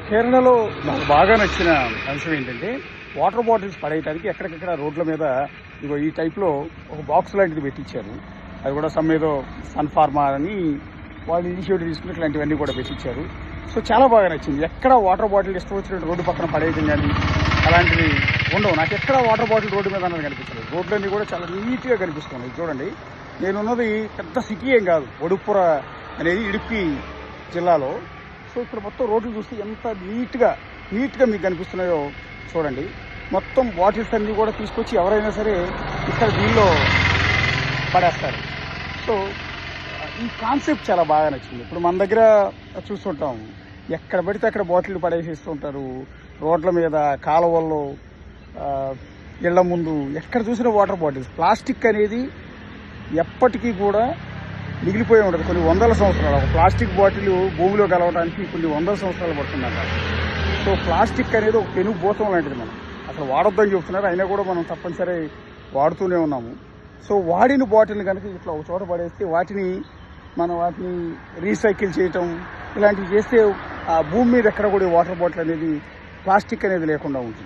కేరళలో నాకు బాగా నచ్చిన అంశం ఏంటంటే వాటర్ బాటిల్స్ పడేయడానికి ఎక్కడికక్కడ రోడ్ల మీద ఇగో ఈ టైప్లో ఒక బాక్స్ లాంటిది పెట్టించారు. అది కూడా ఏదో సన్ ఫార్మా అని వాళ్ళు ఇనిషియేటివ్ తీసుకుని ఇట్లాంటివన్నీ కూడా పెట్టించారు. సో చాలా బాగా నచ్చింది. ఎక్కడ వాటర్ బాటిల్ ఇష్టం వచ్చినట్టు రోడ్డు పక్కన పడేయడం కానీ అలాంటివి ఉండవు. నాకు ఎక్కడ వాటర్ బాటిల్ రోడ్డు మీద అన్నది కనిపించలేదు. రోడ్లన్నీ కూడా చాలా నీట్గా కనిపిస్తున్నాయి. చూడండి, నేనున్నది పెద్ద సిటీ ఏం కాదు, ఒడుపుర అనేది ఇడుప్పి జిల్లాలో. సో ఇక్కడ మొత్తం రోడ్లు చూస్తే ఎంత నీట్గా మీకు కనిపిస్తున్నాయో చూడండి. మొత్తం బాటిల్స్ అన్నీ కూడా తీసుకొచ్చి ఎవరైనా సరే ఇక్కడ దీనిలో పడేస్తారు. సో ఈ కాన్సెప్ట్ చాలా బాగా నచ్చింది. ఇప్పుడు మన దగ్గర చూస్తుంటాం, ఎక్కడ పడితే అక్కడ బాటిల్ పడేసేస్తుంటారు రోడ్ల మీద, కాలువల్లో, ఇళ్ల ముందు, ఎక్కడ చూసిన వాటర్ బాటిల్స్. ప్లాస్టిక్ అనేది ఎప్పటికీ కూడా మిగిలిపోయి ఉంటుంది. కొన్ని వందల సంవత్సరాలు ఒక ప్లాస్టిక్ బాటిల్ భూమిలో కలవడానికి కొన్ని వందల సంవత్సరాలు పడుతుందంట. సో ప్లాస్టిక్ అనేది ఒక పెను భూతం లాంటిది. మనం అసలు వాడొద్దని చెప్తున్నారు, అయినా కూడా మనం తప్పనిసరి వాడుతూనే ఉన్నాము. సో వాడిన బాటిల్ని కనుక ఇట్లా ఒక చోట పడేస్తే వాటిని రీసైకిల్ చేయటం ఇలాంటివి చేస్తే ఆ భూమి మీద ఎక్కడ కూడా వాటర్ బాటిల్ అనేది, ప్లాస్టిక్ అనేది లేకుండా ఉంటుంది.